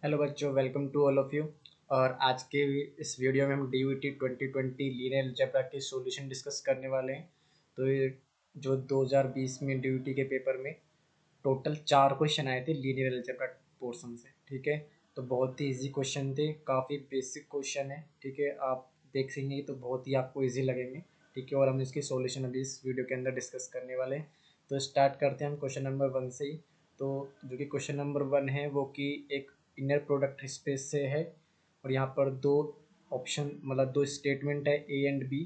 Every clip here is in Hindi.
हेलो बच्चों, welcome to all of you. और आज के इस वीडियो में हम DUT 2020 लीनियर अलजेब्रा के सॉल्यूशन डिस्कस करने वाले हैं। तो ये जो 2020 में DUT के पेपर में टोटल 4 क्वेश्चन आए थे लीनियर अलजेब्रा पोर्शन से। ठीक है, तो बहुत ही इजी क्वेश्चन थे, काफ़ी बेसिक क्वेश्चन है। ठीक है, आप देख सकेंगे तो बहुत ही आपको इजी लगेंगे। ठीक है, और हम इसकी सॉल्यूशन अभी इस वीडियो के अंदर डिस्कस करने वाले हैं। तो स्टार्ट करते हैं हम क्वेश्चन नंबर 1 से ही। तो जो कि क्वेश्चन नंबर 1 है वो कि एक इनर प्रोडक्ट स्पेस से है, और यहाँ पर दो ऑप्शन मतलब दो स्टेटमेंट है ए एंड बी।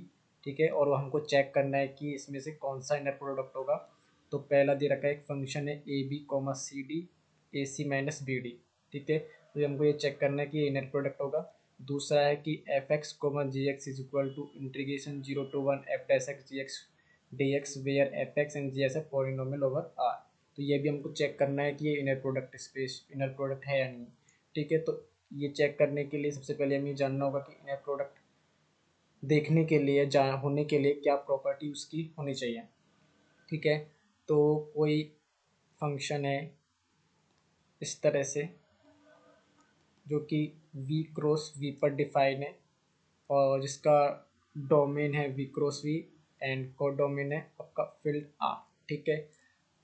ठीक है, और वो हमको चेक करना है कि इसमें से कौन सा इनर प्रोडक्ट होगा। तो पहला दे रखा है एक फंक्शन है A B comma C D A C minus B D. ठीक है, तो ये हमको ये चेक करना है कि ये इनर प्रोडक्ट होगा। दूसरा है कि F X comma G X is equal to integration 0 to 1 F dash X G X D X where F X and G S है पॉलिनोमियल ओवर आर। तो ये भी हमको चेक करना है कि ये इनर प्रोडक्ट है या नहीं। ठीक है, तो ये चेक करने के लिए सबसे पहले हमें जानना होगा कि इनर प्रोडक्ट देखने के लिए होने के लिए क्या प्रॉपर्टी उसकी होनी चाहिए। ठीक है, तो कोई फंक्शन है इस तरह से जो कि वी क्रॉस वी पर डिफाइन है, और जिसका डोमेन है वी क्रॉस वी एंड को डोमेन है आपका फील्ड आर। ठीक है,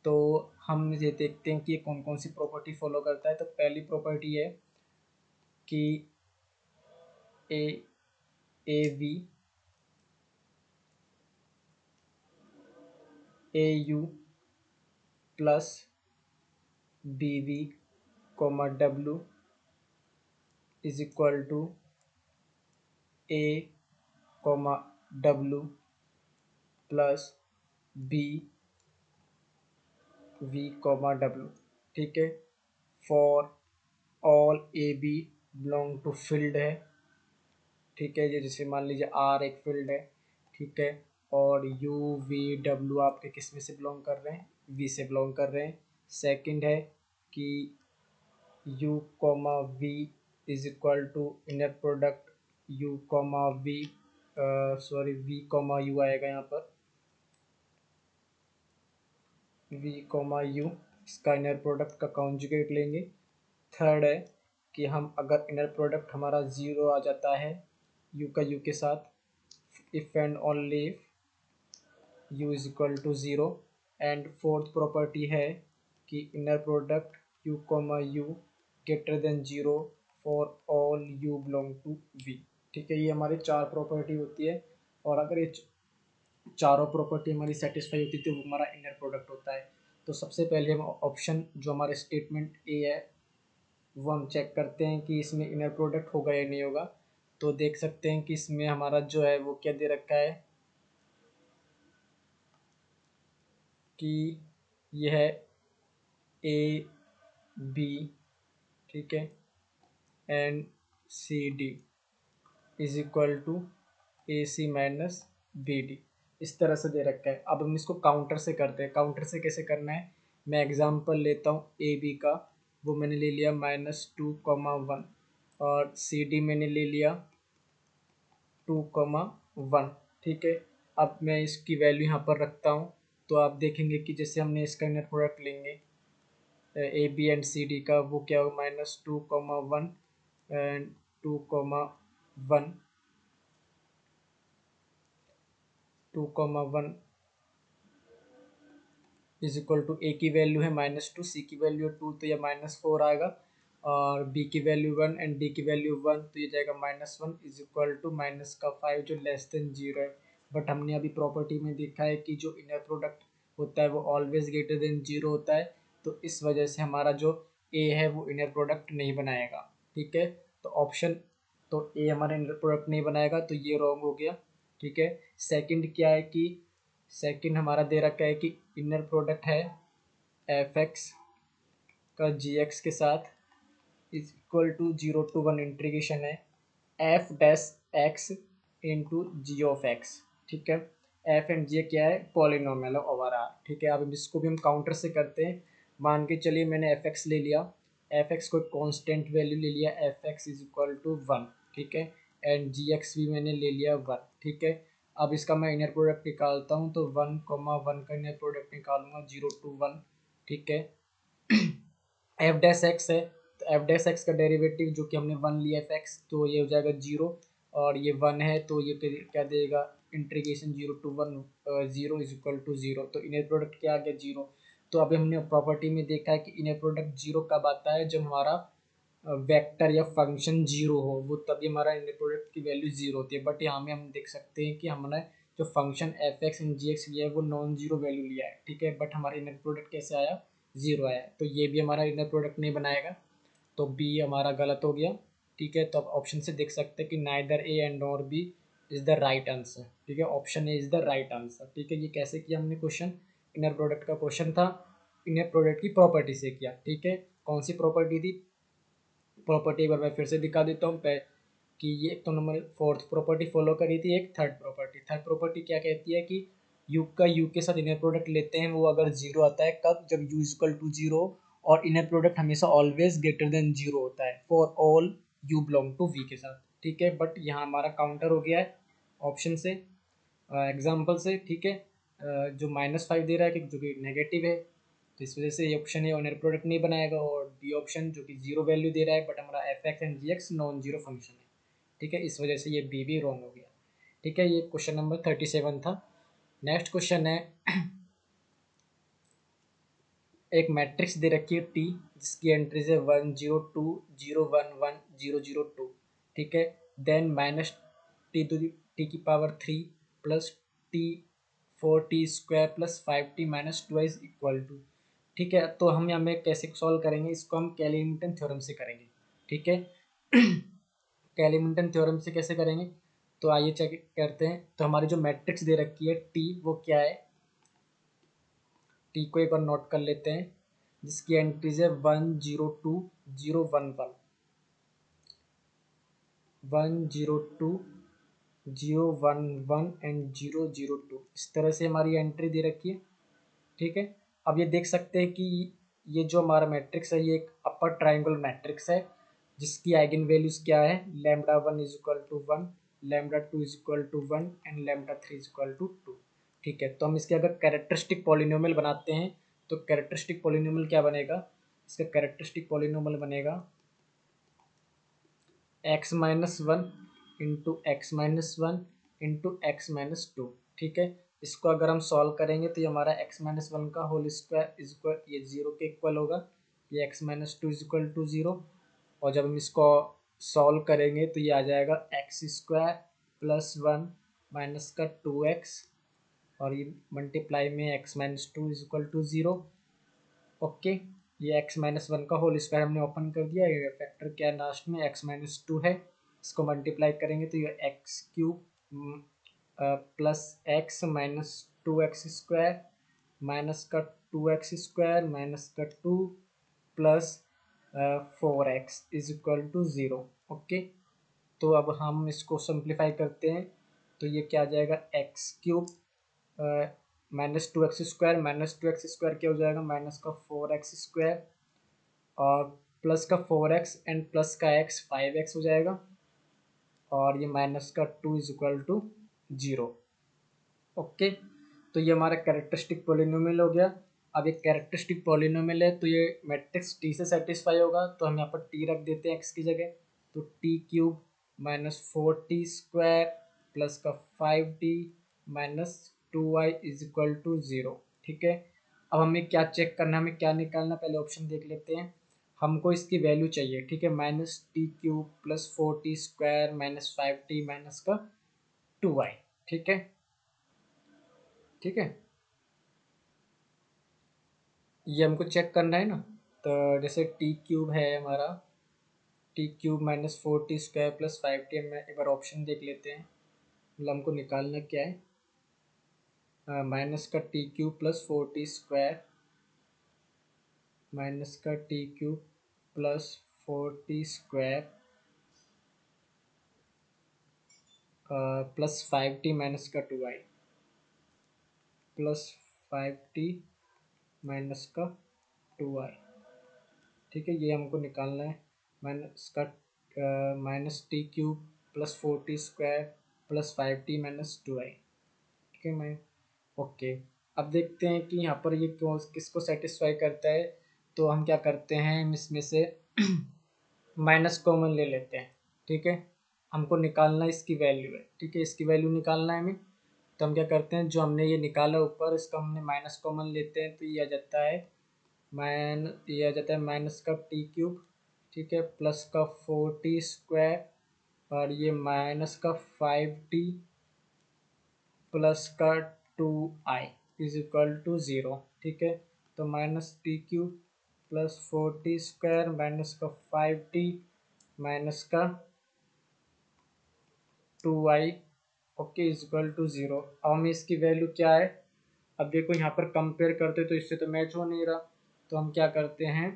तो हम ये देखते हैं कि ये कौन कौन सी प्रॉपर्टी फॉलो करता है। तो पहली प्रॉपर्टी है कि A A V A U plus B V comma W is equal to A comma W plus B V comma W. ठीक है, for all A B belong to field है। ठीक है, ये जैसे मान लीजिए आर एक फील्ड है। ठीक है, और यू वी डब्ल्यू आपके किस में से बिलोंग कर रहे हैं, वी से बिलोंग कर रहे हैं। सेकंड है कि U comma V is equal to inner product U comma V, sorry V comma U आएगा यहाँ पर, वी कॉमा यू इसका इनर प्रोडक्ट का कॉन्जुगेट लेंगे। थर्ड है कि हम अगर इनर प्रोडक्ट हमारा ज़ीरो आ जाता है यू का यू के साथ, if and only U is equal to zero. And fourth property है कि inner product U comma U greater than zero for all U belong to V. ठीक है, ये हमारी चार प्रॉपर्टी होती है, और अगर ये चारों प्रॉपर्टी हमारी सेटिस्फाई होती है तो वो हमारा इनर प्रोडक्ट होता है। तो सबसे पहले हम ऑप्शन जो हमारे स्टेटमेंट ए है वो हम चेक करते हैं कि इसमें इनर प्रोडक्ट होगा या नहीं होगा। तो देख सकते हैं कि इसमें हमारा जो है वो क्या दे रखा है कि यह है ए बी, ठीक है, and C D is equal to A C minus B D. इस तरह से दे रखा है। अब हम इसको काउंटर से करते हैं। काउंटर से कैसे करना है, मैं एग्जांपल लेता हूँ ए बी का। वो मैंने ले लिया -2, 1, और सी डी मैंने ले लिया 2, 1। ठीक है, अब मैं इसकी वैल्यू यहाँ पर रखता हूँ। तो आप देखेंगे कि जैसे हमने इसका इनर प्रोडक्ट लेंगे A B and C D का, वो क्या होगा -2, 1 and 2, 1, 2, 1 is equal to A की वैल्यू है -2, सी की वैल्यू है 2, तो ये -4 आएगा। और बी की वैल्यू 1 एंड डी की वैल्यू 1, तो ये जाएगा -1 इज इक्वल टू माइनस का 5 जो लेस देन 0 है। बट हमने अभी प्रॉपर्टी में देखा है कि जो इनर प्रोडक्ट होता है वो ऑलवेज ग्रेटर देन 0 होता है। तो इस वजह से हमारा जो ए है वो इनर प्रोडक्ट नहीं बनाएगा। ठीक है, तो ऑप्शन, तो ए हमारा इनर प्रोडक्ट नहीं बनाएगा, तो ये रॉन्ग हो गया। ठीक है, सेकंड क्या है कि सेकंड हमारा दे रखा है कि इनर प्रोडक्ट है एफ एक्स का जी एक्स के साथ is equal to 0 to 1 integration है F dash X into G of X. ठीक है, एफ एंड जी क्या है, पॉलिनोमियल ओवर आर। ठीक है, अब इसको भी हम काउंटर से करते हैं। मान के चलिए मैंने एफ एक्स ले लिया, एफ एक्स को कॉन्स्टेंट वैल्यू ले लिया, F X is equal to 1। ठीक है, एंड जी एक्स भी मैंने ले लिया 1। ठीक है, अब इसका मैं इनर प्रोडक्ट निकालता हूँ, तो 1, 1 का इनर प्रोडक्ट निकालूंगा 0 to 1। ठीक है, एफ डैश एक्स है, तो एफ डैश एक्स का डेरिवेटिव जो कि हमने 1 लिया एफ एक्स, तो ये हो जाएगा 0, और ये 1 है तो ये फिर क्या देगा, integration 0 to 1 0 is equal to 0, तो इनर प्रोडक्ट क्या आ गया 0। तो अभी हमने प्रॉपर्टी में देखा है कि इनर प्रोडक्ट 0 कब आता है, जब हमारा वेक्टर या फंक्शन 0 हो, वो तभी हमारा इनर प्रोडक्ट की वैल्यू 0 होती है। बट यहाँ में हम देख सकते हैं कि हमने जो function F X and G X लिया है वो नॉन जीरो वैल्यू लिया है, ठीक है, बट हमारा इनर प्रोडक्ट कैसे आया, 0 आया, तो ये भी हमारा इनर प्रोडक्ट नहीं बनाएगा, तो बी हमारा गलत हो गया, ठीक है। तो अब ऑप्शन से देख सकते हैं कि neither A and nor be is the right answer, ठीक है, option A is the right answer, ठीक है। ये कैसे किया हमने क्वेश्चन, इनर प्रोडक्ट का क्वेश्चन था, इनर प्रोडक्ट की प्रॉपर्टी से किया, ठीक है। कौन सी प्रॉपर्टी थी, प्रॉपर्टी एक बार मैं फिर से दिखा देता हूँ कि ये एक तो नंबर फोर्थ प्रॉपर्टी फॉलो करी थी, एक थर्ड प्रॉपर्टी क्या कहती है कि यू का यू के साथ इनर प्रोडक्ट लेते हैं, वो अगर 0 आता है कब, जब यू इक्वल टू 0, और इनर प्रोडक्ट हमेशा ऑलवेज ग्रेटर देन 0 होता है for all U belong to V के साथ, ठीक है। बट यहाँ हमारा काउंटर हो गया है ऑप्शन से, एग्जाम्पल से, ठीक है। जो -5 दे रहा है कि जो कि नेगेटिव है, तो इस वजह से ये ऑप्शन है इनर प्रोडक्ट नहीं बनाएगा, और बी ऑप्शन जो कि 0 वैल्यू दे रहा है बट हमारा F X and G X non zero function है, ठीक है, इस वजह से ये बी भी रॉन्ग हो गया, ठीक है। ये क्वेश्चन नंबर 37 था। नेक्स्ट क्वेश्चन है एक मैट्रिक्स दे रखी है टी, जिसकी एंट्रीज है 1 0 2 0 1 1 0 0 2, ठीक है। देन -t की power 3 plus T 4t² plus 5t minus 2 is equal to, ठीक है। तो हम यहाँ में कैसे सॉल्व करेंगे इसको, हम कैलिमिंटन थ्योरम से करेंगे, ठीक है। कैलिमिंटन थ्योरम से कैसे करेंगे, तो आइए चेक करते हैं। तो हमारी जो मैट्रिक्स दे रखी है टी, वो क्या है, टी को एक बार नोट कर लेते हैं, जिसकी एंट्रीज है 1 0 2 0 1 1 1 0 2 0 1 1 एंड 0 0 2, इस तरह से हमारी एंट्री दे रखी है, ठीक है। अब ये देख सकते हैं कि ये जो हमारा मैट्रिक्स है ये एक अपर ट्राइंगल मैट्रिक्स है, जिसकी आइगन वैल्यूज क्या है, λ1 is equal to 1, λ2 is equal to 1 and λ3 is equal to 2, ठीक है। तो हम इसके अगर कैरेक्टरिस्टिक पॉलिनोमियल बनाते हैं, तो कैरेक्टरिस्टिक पॉलिनोमियल क्या बनेगा, इसका कैरेक्टरिस्टिक पॉलिनोमियल बनेगा x-1 into x-1 into x-2, ठीक है। इसको अगर हम सॉल्व करेंगे तो ये हमारा x-1 का होल स्क्वायर इज इक्वल, ये 0 के इक्वल होगा, ये x-2 इज इक्वल टू 0, और जब हम इसको सॉल्व करेंगे तो ये आ जाएगा x² प्लस 1 माइनस का 2x, और ये मल्टीप्लाई में x-2 is equal to 0, okay. ये x-1 का होल स्क्वायर हमने ओपन कर दिया, ये फैक्टर क्या है लास्ट में x-2 है, इसको मल्टीप्लाई करेंगे तो ये x³ plus x minus 2x² minus का 2x² माइनस का 2 plus 4x is equal to 0, okay. तो अब हम इसको सिंप्लीफाई करते हैं, तो ये क्या आ जाएगा, x³ -2x² क्या हो जाएगा, माइनस का 4x² और प्लस का 4x एंड प्लस का x 5x हो जाएगा, और ये माइनस का 2 इज इक्वल टू 0, ओके। तो ये हमारा कैरेक्टरिस्टिक पॉलिनोमियल हो गया। अब एक कैरेक्टरिस्टिक पॉलिनोमियल है तो ये मैट्रिक्स टी से सेटिस्फाई होगा, तो हम यहाँ पर टी रख देते हैं x की जगह, तो t³ -4t² प्लस का 5t minus 2y is equal to 0, ठीक है। अब हमें क्या चेक करना है, हमें क्या निकालना, पहले ऑप्शन देख लेते हैं। हमको इसकी वैल्यू चाहिए, ठीक है, -t³ plus 4t² minus 5t minus का 2y, ठीक है, ठीक है। ये हमको चेक करना है ना, तो जैसे t³ है हमारा, t³ -4t² प्लस 5t, हम एक बार ऑप्शन देख लेते हैं, मतलब हमको निकालना क्या है, माइनस का t³ प्लस 4t² माइनस का t³ plus 4t² plus 5t minus का 2y प्लस 5t माइनस का 2y, ठीक है, ये हमको निकालना है। माइनस का -t³ plus 4t² plus 5t minus 2y, ठीक है मैं, ओके। अब देखते हैं कि यहाँ पर ये क्यों किसको सेटिस्फाई करता है, तो हम क्या करते हैं, हम इसमें से माइनस कॉमन ले लेते हैं, ठीक है। हमको निकालना इसकी वैल्यू है, ठीक है, इसकी वैल्यू निकालना है हमें। तो हम क्या करते हैं, जो हमने ये निकाला ऊपर इसका हमने माइनस कॉमन लेते हैं, तो ये आ जाता है ये आ जाता है माइनस का टी क्यूब, ठीक है, प्लस का 4t² और ये माइनस का 5t प्लस का 2i इज इक्वल टू 0, ठीक है। तो minus T cube plus 4t² minus का 5t माइनस का 2i, okay, is equal to 0। अब हमें इसकी वैल्यू क्या है, अब देखो यहाँ पर कंपेयर करते तो इससे तो मैच हो नहीं रहा, तो हम क्या करते हैं,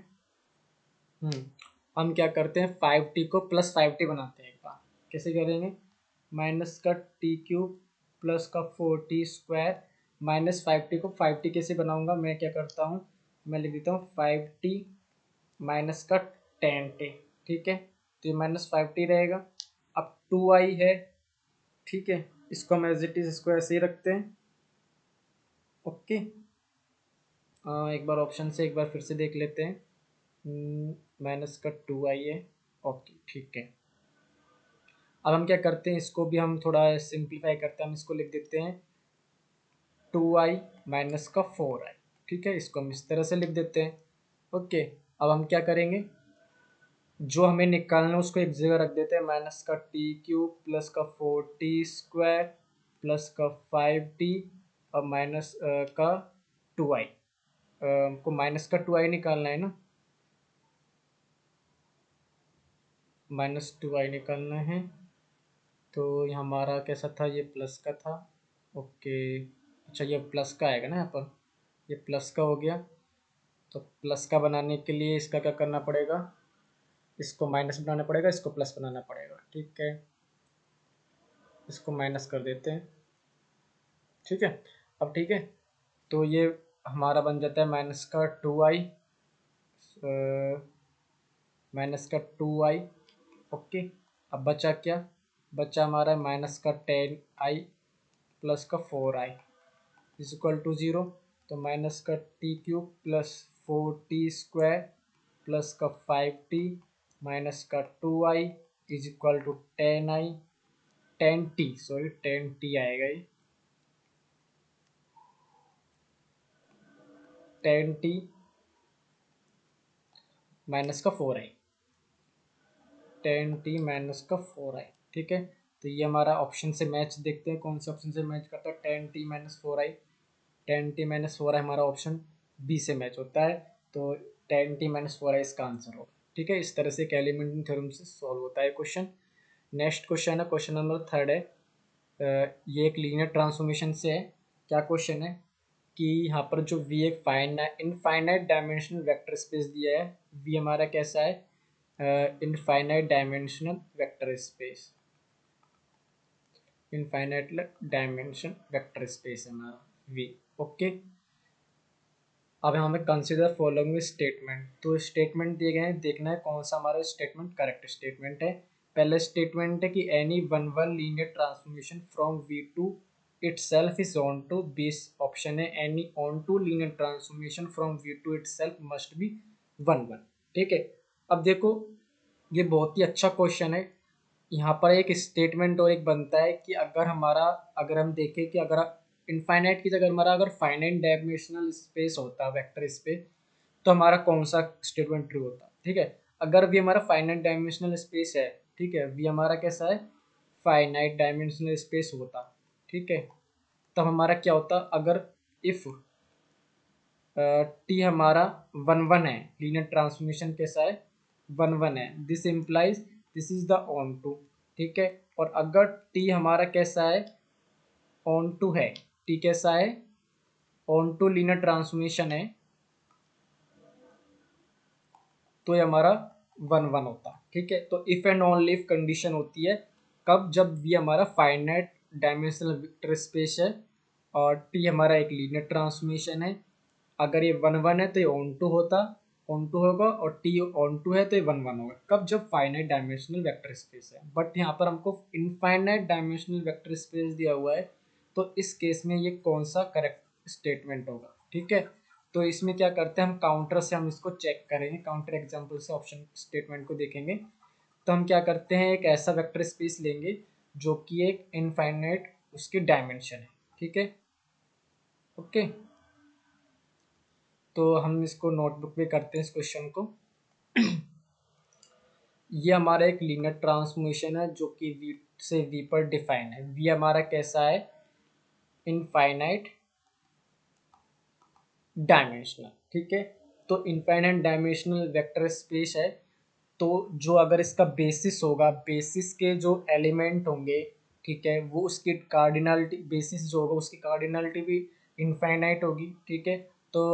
हम क्या करते हैं 5t को प्लस 5t बनाते हैं एक बार। कैसे करेंगे, माइनस का टी क्यूब प्लस का 4t² माइनस 5t को 5t कैसे बनाऊंगा, मैं क्या करता हूँ, मैं लिख देता हूँ 5t माइनस का 10t, ठीक है। तो ये माइनस 5t रहेगा। अब 2i है, ठीक है, इसको हम एज इट इज इसको ऐसे ही रखते हैं, ओके। एक बार ऑप्शन से एक बार फिर से देख लेते हैं, माइनस का 2i है, ओके, ठीक है। अब हम क्या करते हैं, इसको भी हम थोड़ा सिंप्लीफाई करते हैं, हम इसको लिख देते हैं 2i माइनस का 4i, ठीक है, इसको हम इस तरह से लिख देते हैं, ओके। अब हम क्या करेंगे, जो हमें निकालना है उसको एक जगह रख देते हैं, माइनस का टी क्यूब प्लस का 4t² प्लस का 5t और माइनस का 2i, हमको माइनस का 2i निकालना है ना, -2i निकालना है। तो ये हमारा कैसा था, ये प्लस का था, ओके। अच्छा ये प्लस का आएगा ना यहाँ पर, ये प्लस का हो गया। तो प्लस का बनाने के लिए इसका क्या करना पड़ेगा, इसको माइनस बनाना पड़ेगा, इसको प्लस बनाना पड़ेगा, ठीक है। इसको माइनस कर देते हैं, ठीक है। अब ठीक है, तो ये हमारा बन जाता है माइनस का 2i, माइनस का 2i, ओके। अब बचा क्या, बचा हमारा माइनस का 10i प्लस का 4i इज इक्वल टू 0। तो माइनस का T cube plus 4t² plus का 5t माइनस का 2i is equal to 10t, sorry 10t आएगा ये, 10t माइनस का 4i, 10t माइनस का 4i, ठीक है। तो ये हमारा ऑप्शन से मैच, देखते हैं कौन से ऑप्शन से मैच करता है, 10t minus 4i, 10t minus 4i हमारा ऑप्शन बी से मैच होता है। तो 10t माइनस 4i इसका आंसर होगा, ठीक है। इस तरह से एक एलिमेंट्री थ्योरम से सॉल्व होता है क्वेश्चन। नेक्स्ट क्वेश्चन है, क्वेश्चन नंबर 3 है, ये एक लीनियर ट्रांसफॉर्मेशन से है। क्या क्वेश्चन है कि यहाँ पर जो v एक इनफाइनाइट डायमेंशनल वेक्टर स्पेस दिया है, v हमारा कैसा है, infinite dimensional vector space, infinite dimension vector space है हमारा v, ओके। अब हमें कंसिडर फॉलोइंग स्टेटमेंट, तो स्टेटमेंट दिए गए हैं, देखना है कौन सा हमारा स्टेटमेंट करेक्ट स्टेटमेंट है। पहला स्टेटमेंट है कि any one linear transformation from V to itself is on to, बीस ऑप्शन है, any onto linear transformation from V to itself must be one, ठीक है। अब देखो ये बहुत ही अच्छा क्वेश्चन है। यहाँ पर एक स्टेटमेंट और एक बनता है कि अगर हम देखें कि अगर इनफाइनाइट की जगह हमारा अगर फाइनाइट डायमेंशनल स्पेस होता वेक्टर स्पेस, तो हमारा कौन सा स्टेटमेंट ट्रू होता, ठीक है। अगर भी हमारा फाइनाइट डायमेंशनल स्पेस है, ठीक है, भी हमारा कैसा है, फाइनाइट डायमेंशनल स्पेस होता, ठीक है, तब हमारा क्या होता, अगर इफ टी हमारा वन है, लीनियर ट्रांसफॉर्मेशन कैसा है, वन है, this implies this is the onto, ठीक है। और अगर टी हमारा कैसा है, ऑन टू है, टी कैसा है, ऑन टू लीनियर ट्रांसफॉर्मेशन है, तो ये हमारा वन होता, ठीक है। तो if and only if condition होती है कब, जब भी हमारा फाइनाइट डायमेंशनल वेक्टर स्पेस है और टी हमारा एक लीनियर ट्रांसफॉर्मेशन है। अगर ये वन है तो ये ऑन टू होता, ऑन टू होगा, और टी ऑन टू है तो ये वन होगा, कब, जब फाइनाइट डायमेंशनल वेक्टर स्पेस है। बट यहाँ पर हमको इनफाइनाइट डायमेंशनल वेक्टर स्पेस दिया हुआ है, तो इस केस में ये कौन सा करेक्ट स्टेटमेंट होगा, ठीक है। तो इसमें क्या करते हैं हम काउंटर से हम इसको चेक करेंगे, काउंटर एग्जांपल से ऑप्शन स्टेटमेंट को देखेंगे। तो हम क्या करते हैं, एक ऐसा वेक्टर स्पेस लेंगे जो कि एक इनफाइनाइट उसकी डायमेंशन है, ठीक है। ओके, तो हम इसको नोटबुक पे करते हैं इस क्वेश्चन को। ये हमारा एक लीनियर ट्रांसफॉर्मेशन है जो कि v से v पर डिफाइन है। v हमारा कैसा है, इनफाइनाइट डायमेंशनल, ठीक है। तो इनफाइनाइट डायमेंशनल वेक्टर स्पेस है, तो जो अगर इसका बेसिस होगा, बेसिस के जो एलिमेंट होंगे, ठीक है, वो उसकी कार्डिनलिटी, बेसिस जो होगा उसकी कार्डिनलिटी भी इनफाइनाइट होगी, ठीक है। तो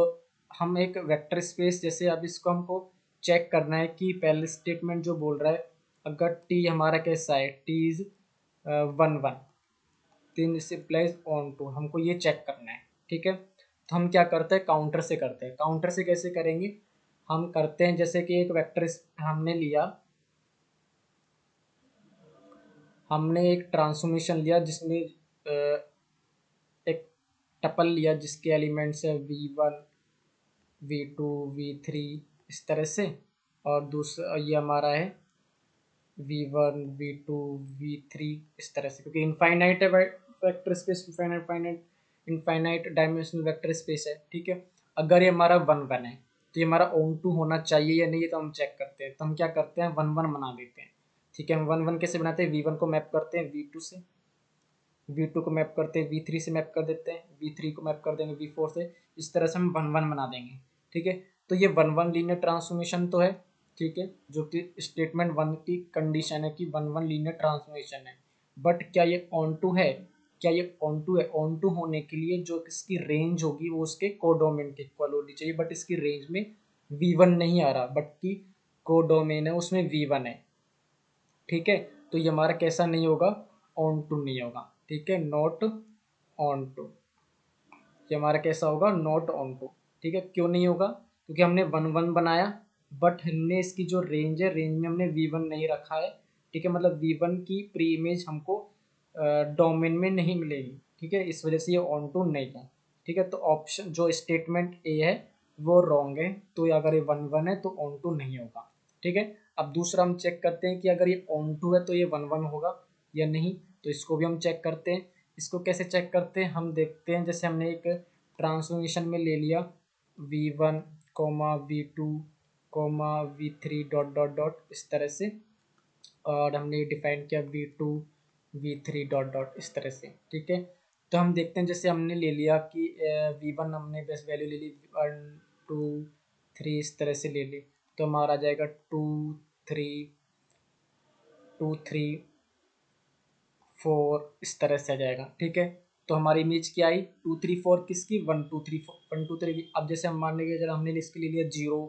हम एक वेक्टर स्पेस, जैसे अब इसको हमको चेक करना है कि पहले स्टेटमेंट जो बोल रहा है, अगर टी हमारा कैसा है, टी इज 1 1, तीन से प्लस ऑन टू, हमको ये चेक करना है, ठीक है। तो हम क्या करते हैं, काउंटर से करते हैं। काउंटर से कैसे करेंगे, हम करते हैं जैसे कि एक वेक्टर हमने लिया, हमने एक ट्रांसफॉर्मेशन लिया जिसमें एक टपल लिया जिसके एलिमेंट्स है v1 v2 v3 इस तरह से, और दूसरा ये हमारा है v1 v2 v3 इस तरह से, क्योंकि इनफाइनाइट है vector space, infinite infinite dimensional vector space है, ठीक है। अगर ये हमारा 1 1 है तो ये हमारा ऑन टू होना चाहिए या नहीं, तो हम चेक करते हैं। तो हम क्या करते हैं, 1 1 बना देते हैं, ठीक है। हम 1 1 कैसे बनाते हैं, v1 को मैप करते हैं v2 से, v2 को मैप करते हैं v3 से, मैप कर देते हैं v3 को मैप कर देंगे v4 से, इस तरह से हम 1 1 बना देंगे, ठीक है। तो ये 1 1 लीनियर ट्रांसफॉर्मेशन तो है, ठीक है, जो कि स्टेटमेंट 1 की कंडीशन है कि 1 1 लीनियर ट्रांसफॉर्मेशन है। बट क्या ये ऑन टू है, क्या ये ऑन टू है, ऑन टू होने के लिए जो इसकी रेंज होगी वो उसके कोडोमेन के इक्वल होनी चाहिए, बट इसकी रेंज में v1 नहीं आ रहा, बट की कोडोमेन है उसमें v1 है, ठीक है। तो ये हमारा कैसा नहीं होगा, ऑन टू नहीं होगा, ठीक है, नॉट ऑन टू। ये हमारा कैसा होगा, नॉट ऑन टू, ठीक है। क्यों नहीं होगा, क्योंकि हमने 1 1 बनाया, बट हमने इसकी जो रेंज है, रेंज में हमने v1 नहीं रखा है, ठीक है। मतलब v1 की प्री इमेज हमको डोमेन में नहीं मिलेगी, ठीक है, इस वजह से ये ऑन टू नहीं है, ठीक है। तो ऑप्शन जो स्टेटमेंट ए है वो रॉन्ग है, तो अगर ये 1 1 है तो ऑन टू नहीं होगा, ठीक है। अब दूसरा हम चेक करते हैं कि अगर ये ऑन टू है तो ये 1 1 होगा या नहीं, तो इसको भी हम चेक करते हैं। इसको कैसे चेक करते हैं, हम देखते हैं, जैसे हमने एक ट्रांसफॉर्मेशन में ले लिया v1 v2 v3 dot dot dot इस तरह से, और हमने डिफाइन किया v2 v3 डॉट डॉट इस तरह से, ठीक है। तो हम देखते हैं, जैसे हमने ले लिया कि v1 हमने बेस्ट वैल्यू ले ली 1 2 3 इस तरह से ले ली, तो हमारा आ जाएगा 2 3 इस तरह से आ जाएगा, ठीक है। तो हमारी इमेज क्या आई, 2 3 4 किसकी, 1 2 3 4 1 2 3 की। अब जैसे हम मान लेंगे, जरा हमने इसके लिए लिया 0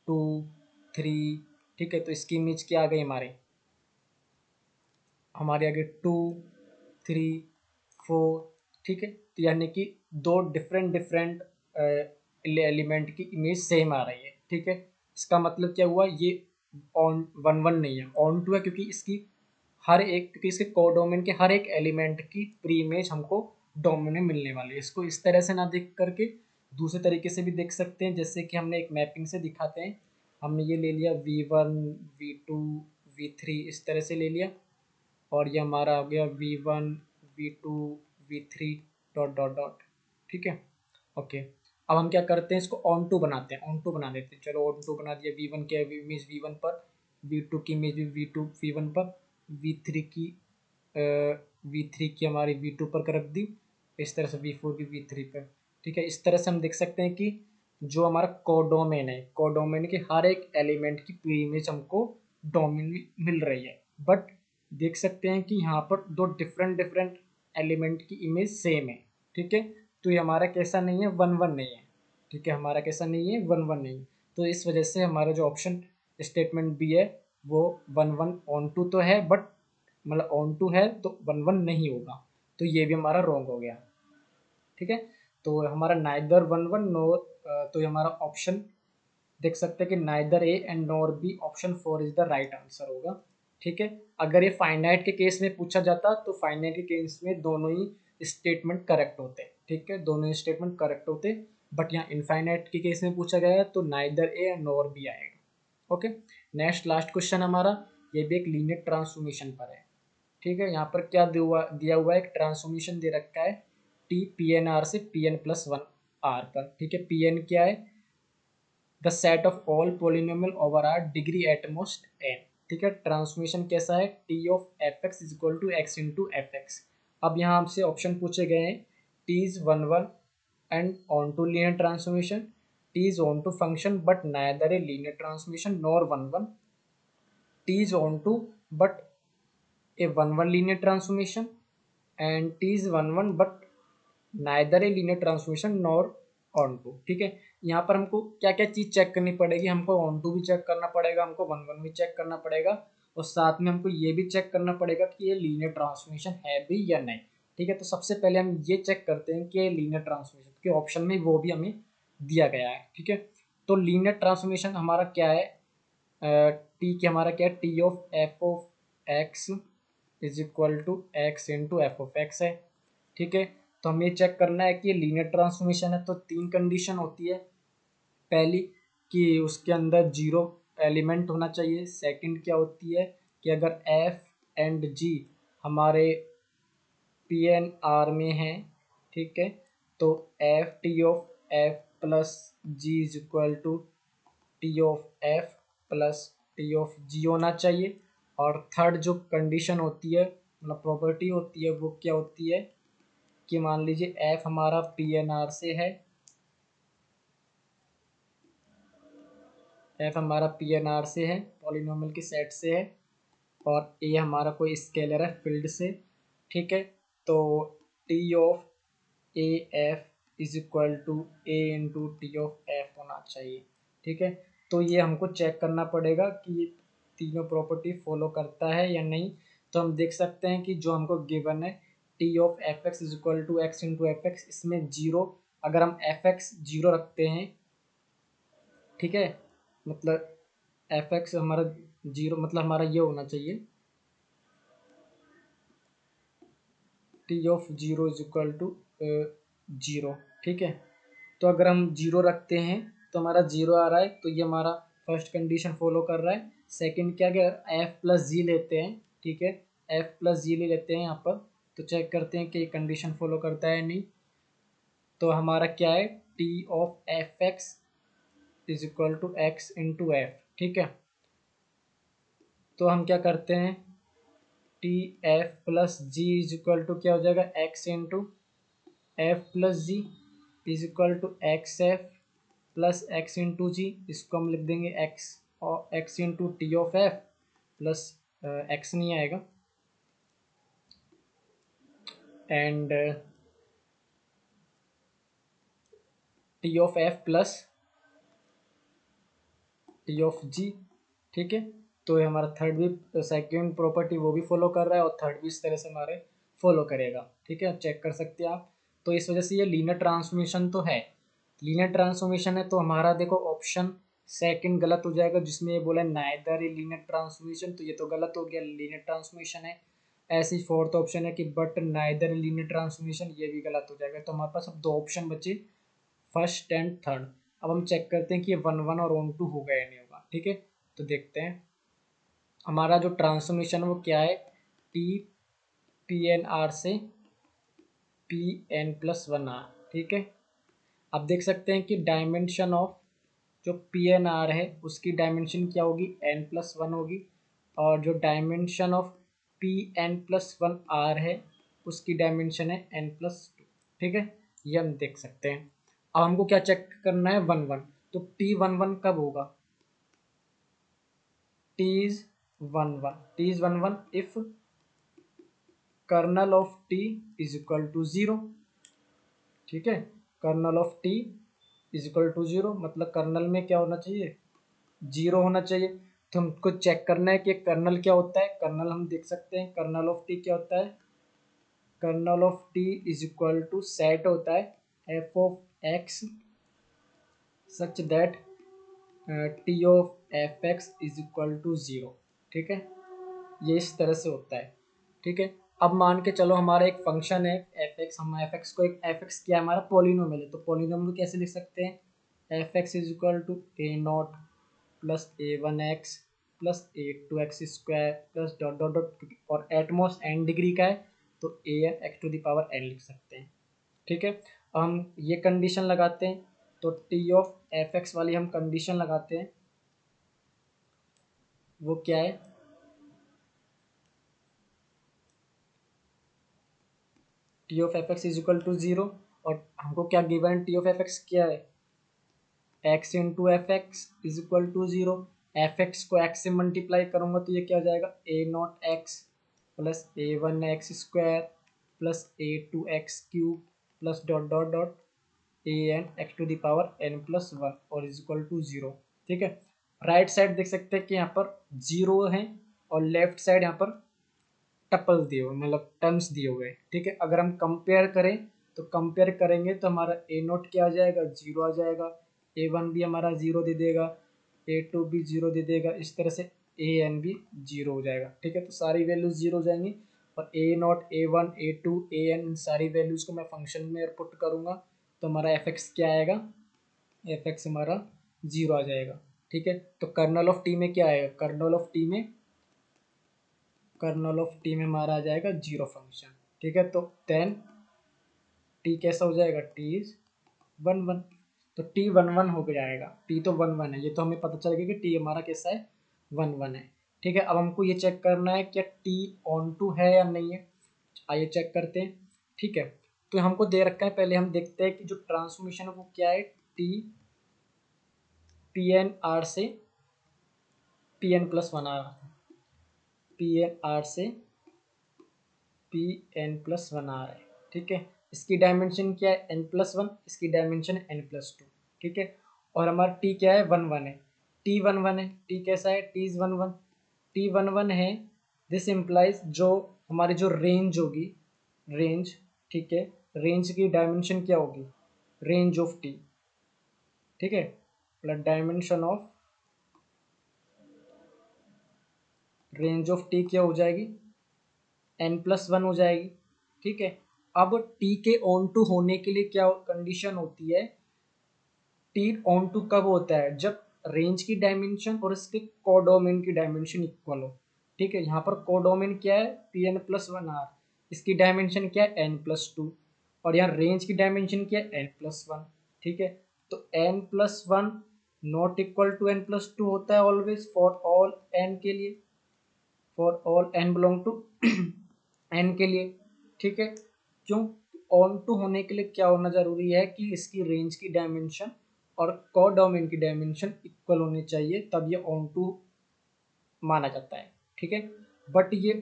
2 3, ठीक है, तो इसकी इमेज क्या आ गई हमारे आगे 2 3 4, ठीक है। तो यानी कि दो डिफरेंट डिफरेंट एलिमेंट की इमेज सेम आ रही है, ठीक है। इसका मतलब क्या हुआ, ये ऑन 1 1 नहीं है, ऑन टू है, क्योंकि इसकी हर एक, क्योंकि इसके कोडोमेन के हर एक एलिमेंट की प्री इमेज हमको डोमेन में मिलने वाली है। इसको इस तरह से ना देख करके दूसरे तरीके से भी देख सकते हैं, जैसे कि हमने एक मैपिंग से दिखाते हैं। हमने ये ले लिया v1 v2 v3 इस तरह से ले लिया, और ये हमारा हो गया v1 v2 v3 dot dot dot, ठीक है। ओके, अब हम क्या करते हैं, इसको ऑन टू बनाते हैं, ऑन टू बना देते हैं। चलो ऑन टू बना दिया, v1 की इमेज v1 पर, v2 की इमेज भी v2 v1 पर, v3 की v3 की हमारी v2 पर रख दी, इस तरह से v4 की v3 पर, ठीक है। इस तरह से हम देख सकते हैं कि जो हमारा कोडोमेन है, कोडोमेन के हर एक एलिमेंट की प्री इमेज हमको डोमेन में मिल रही है, बट देख सकते हैं कि यहाँ पर दो डिफरेंट डिफरेंट एलिमेंट की इमेज सेम है, ठीक है। तो ये हमारा कैसा नहीं है, 1 1 नहीं है, ठीक है, हमारा कैसा नहीं है, 1 1 नहीं। तो इस वजह से हमारा जो ऑप्शन स्टेटमेंट बी है वो 1 1 ऑन टू तो है, बट मतलब ऑन टू है तो 1 1 नहीं होगा, तो ये भी हमारा रॉन्ग हो गया, ठीक है। तो हमारा नाइदर 1 1 नोर, तो ये हमारा ऑप्शन देख सकते हैं कि neither A and nor be, option 4 is the right answer होगा, ठीक है। अगर ये फाइनाइट के केस में पूछा जाता तो फाइनाइट के केस में दोनों ही स्टेटमेंट करेक्ट होते, ठीक है, दोनों ही स्टेटमेंट करेक्ट होते, बट यहाँ इनफाइनाइट के केस में पूछा गया है तो नाइदर ए नॉर बी आएगा। ओके, नेक्स्ट लास्ट क्वेश्चन हमारा, ये भी एक लीनियर ट्रांसफॉर्मेशन पर है। ठीक है, यहाँ पर क्या दिया हुआ है, एक ट्रांसफॉर्मेशन दे रखा है टी पी एन आर से P N plus one R पर। ठीक है, पी एन क्या है, the set of all polynomial over R degree at most N. ठीक है, ट्रांसफॉर्मेशन कैसा है, T of F X is equal to X into F X. अब यहाँ हमसे ऑप्शन पूछे गए हैं, T is one one and onto linear transformation, T is onto function but neither a linear transformation nor one one, T is onto but a one-one linear transformation and T is one-one but neither a linear transformation nor onto। ठीक है, यहाँ पर हमको क्या क्या चीज़ चेक करनी पड़ेगी, हमको onto भी चेक करना पड़ेगा, हमको one-one भी चेक करना पड़ेगा, और साथ में हमको ये भी चेक करना पड़ेगा कि ये लीनियर ट्रांसफॉर्मेशन है भी या नहीं। ठीक है, तो सबसे पहले हम ये चेक करते हैं कि ये लीनियर ट्रांसफॉर्मेशन के ऑप्शन में वो भी हमें दिया गया है। ठीक है, तो लीनियर ट्रांसफॉर्मेशन हमारा क्या है, टी की हमारा क्या है, T of F of X is equal to X into F of X है। ठीक है, तो हमें चेक करना है कि ये लीनियर ट्रांसफॉर्मेशन है, तो तीन कंडीशन होती है। पहली कि उसके अंदर जीरो एलिमेंट होना चाहिए, सेकंड क्या होती है कि अगर एफ एंड जी हमारे पी एन आर में है, ठीक है, तो F T of F plus G is equal to T of F plus T of G होना चाहिए। और थर्ड जो कंडीशन होती है, मतलब प्रॉपर्टी होती है, वो क्या होती है कि मान लीजिए एफ हमारा पी एन आर से है, एफ हमारा पी एन आर से है, पॉलिनोमियल के सेट से है, और ए हमारा कोई स्केलर है फील्ड से। ठीक है, तो T of A F is equal to A into T of F होना चाहिए। ठीक है, तो ये हमको चेक करना पड़ेगा कि ये तीनों प्रॉपर्टी फॉलो करता है या नहीं। तो हम देख सकते हैं कि जो हमको गिवन है T of F X is equal to X into F X, इसमें जीरो, अगर हम एफ एक्स जीरो रखते हैं, ठीक है, मतलब एफ एक्स हमारा जीरो, मतलब हमारा ये होना चाहिए T of zero is equal to zero. ठीक है, तो अगर हम जीरो रखते हैं तो हमारा जीरो आ रहा है, तो ये हमारा फर्स्ट कंडीशन फॉलो कर रहा है। सेकंड क्या, क्या एफ प्लस जी लेते हैं, ठीक है, एफ प्लस जी ले लेते हैं यहाँ पर, तो चेक करते हैं कि ये कंडीशन फॉलो करता है नहीं। तो हमारा क्या है, T of F X is equal to X into F. ठीक है, तो हम क्या करते हैं, T F plus G is equal to क्या हो जाएगा, X into F plus G is equal to X F plus X into G, इसको हम लिख देंगे एक्स, और X into T of F plus X नहीं आएगा, and T of F plus T of G. ठीक है, तो ये हमारा थर्ड भी, सेकेंड प्रॉपर्टी वो भी फॉलो कर रहा है, और थर्ड भी इस तरह से हमारे फॉलो करेगा। ठीक है, चेक कर सकते हैं आप। तो इस वजह से ये लीनियर ट्रांसफॉर्मेशन तो है, लीनियर ट्रांसफॉर्मेशन है, तो हमारा देखो ऑप्शन सेकंड गलत हो जाएगा, जिसमें ये बोला नाइदर ए लीनियर ट्रांसफॉर्मेशन, तो ये तो गलत हो गया, लीनियर ट्रांसफॉर्मेशन है। ऐसे ही फोर्थ ऑप्शन है कि बट नाइदर लीनियर ट्रांसफॉर्मेशन, ये भी गलत हो जाएगा। तो हमारे पास अब दो ऑप्शन बचे, फर्स्ट एंड थर्ड। अब हम चेक करते हैं कि ये वन वन और ऑन टू होगा या नहीं होगा। ठीक है, तो देखते हैं हमारा जो ट्रांसफॉर्मेशन है वो क्या है, टी पी एन आर से P N plus one R. ठीक है, अब देख सकते हैं कि डायमेंशन ऑफ जो पी एन आर है उसकी डायमेंशन क्या होगी, एन प्लस वन होगी, और जो dimension of P N plus one R है उसकी डायमेंशन है एन प्लस टू। ठीक है, ये हम देख सकते हैं। अब हमको क्या चेक करना है, वन वन, तो टी वन वन कब होगा, T is one one, T is one one if kernel of T is equal to zero. ठीक है, kernel of T is equal to zero, मतलब कर्नल में क्या होना चाहिए, जीरो होना चाहिए। तो हमको चेक करना है कि कर्नल क्या होता है, कर्नल हम देख सकते हैं कर्नल ऑफ टी क्या होता है, kernel of T is equal to set होता है F of X such that T of F X is equal to zero. ठीक है, ये इस तरह से होता है। ठीक है, अब मान के चलो हमारा एक फंक्शन है एफ एक्स, हम एफ एक्स को एक एफ एक्स क्या हमारा पॉलिनोमियल है, तो पॉलिनोमियल कैसे लिख सकते हैं, F X is equal to A naught plus A one X plus A two X square plus dot dot dot, और एटमोस्ट एन डिग्री का है तो A N X to the power N लिख सकते हैं। ठीक है, हम ये कंडीशन लगाते हैं, तो टी ऑफ एफ एक्स वाली हम कंडीशन लगाते हैं, वो क्या है, T of F X is equal to zero, और हमको क्या given, T of F X क्या है, X into F X is equal to zero, F X को एक्स से मल्टीप्लाई करूँगा तो ये क्या हो जाएगा, A naught X plus A one X square plus A two X cube plus dot dot dot A N X to the power N plus one और इज इक्वल टू ज़ीरो। ठीक है, राइट साइड देख सकते हैं कि यहाँ पर जीरो है और लेफ्ट साइड यहाँ पर टपल्स दिए हुए, मतलब टर्म्स दिए हुए हैं। ठीक है, अगर हम कंपेयर करें तो कंपेयर करेंगे तो हमारा ए नोट क्या आ जाएगा, जीरो आ जाएगा, ए वन भी हमारा जीरो दे देगा, ए टू भी जीरो दे देगा, इस तरह से ए एन भी जीरो हो जाएगा। ठीक है, तो सारी वैल्यूज जीरो हो जाएंगी, और A naught A one A two A N सारी वैल्यूज को मैं फंक्शन में पुट करूँगा तो हमारा एफ एक्स क्या आएगा, एफ एक्स हमारा जीरो आ जाएगा। ठीक है, तो कर्नल ऑफ टी में क्या आएगा, कर्नल ऑफ टी में, कर्नल ऑफ टी में हमारा आ जाएगा जीरो फंक्शन। ठीक है, तो देन टी कैसा हो जाएगा, टी इज वन वन, तो टी वन वन हो जाएगा, टी तो वन वन है, ये तो हमें पता चल गया कि टी हमारा कैसा है, वन वन है। ठीक है, अब हमको ये चेक करना है क्या टी ऑन टू है या नहीं है, आइए चेक करते हैं। ठीक है, तो हमको दे रखा है, पहले हम देखते हैं कि जो ट्रांसफॉर्मेशन है वो क्या है, टी पी एन आर से पी एन प्लस वन आ रहा था, पी एन आर से पी एन प्लस वन आ रहा है। ठीक है, इसकी डायमेंशन क्या है, एन प्लस वन, इसकी डायमेंशन एन प्लस टू। ठीक है, और हमारा टी क्या है, वन वन है, टी वन वन है, टी कैसा है, T is one one, T one one है, दिस इम्प्लाइज जो हमारी जो रेंज होगी, रेंज, ठीक है, रेंज की डायमेंशन क्या होगी, रेंज ऑफ टी। ठीक है, मतलब dimension of range of T क्या हो जाएगी, एन प्लस वन हो जाएगी। ठीक है, अब टी के ऑन टू होने के लिए क्या कंडीशन होती है, टी ऑन टू कब होता है, जब रेंज की डायमेंशन और इसके कोडोमेन की डायमेंशन इक्वल हो। ठीक है, यहाँ पर कोडोमेन क्या है, P N plus one R, इसकी डायमेंशन क्या है, एन प्लस टू, और यहाँ रेंज की डायमेंशन क्या है, एन प्लस वन। ठीक है, तो N plus one not equal to N plus two होता है ऑलवेज फॉर ऑल एन के लिए, for all N belong to N के लिए। ठीक है, क्यों, ऑन टू होने के लिए क्या होना जरूरी है कि इसकी रेंज की डायमेंशन और कोडोमेन की डायमेंशन इक्वल होनी चाहिए, तब ये ऑन टू माना जाता है। ठीक है, बट ये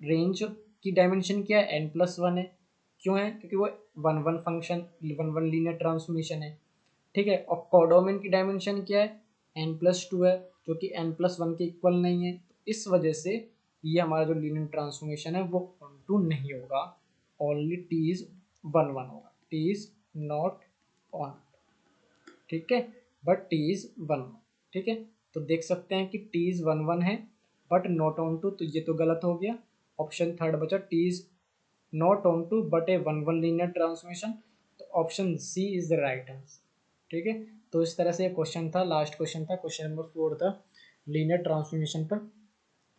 रेंज की डायमेंशन क्या है, एन प्लस वन है, क्यों है, क्योंकि वो one one function, one one linear transformation है। ठीक है, और कोडोमेन की डायमेंशन क्या है, एन प्लस टू है, जो कि एन प्लस वन के इक्वल नहीं है, तो इस वजह से ये हमारा जो लीनियर ट्रांसफॉर्मेशन है वो ऑन टू नहीं होगा, only T is one one होगा, टी इज नॉट ऑन। ठीक है, बट टी इज वन। ठीक है, तो देख सकते हैं कि टी इज वन वन है बट नॉट ऑन टू, तो ये तो गलत हो गया, ऑप्शन थर्ड बचा, T is not onto but a one one linear transformation, तो option C is the right answer. ठीक है, तो इस तरह से ये क्वेश्चन था, लास्ट क्वेश्चन था, क्वेश्चन नंबर 4 था लीनियर ट्रांसफॉर्मेशन पर।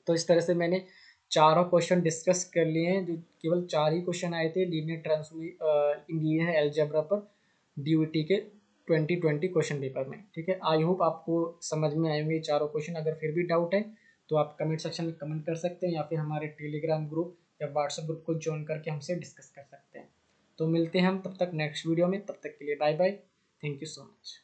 तो इस तरह से मैंने चारों क्वेश्चन डिस्कस कर लिए हैं, जो केवल 4 ही क्वेश्चन आए थे लीनियर ट्रांसफॉर्मेशन लीनियर अलजेब्रा पर डीयूटी के 2020 क्वेश्चन पेपर में। ठीक है, आई होप आपको समझ में आएंगे चारों क्वेश्चन, अगर फिर भी डाउट है तो आप कमेंट सेक्शन में कमेंट कर सकते हैं, या फिर हमारे टेलीग्राम ग्रुप या व्हाट्सएप ग्रुप को ज्वाइन करके हमसे डिस्कस कर सकते हैं। तो मिलते हैं हम तब तक नेक्स्ट वीडियो में, तब तक के लिए bye bye, thank you so much.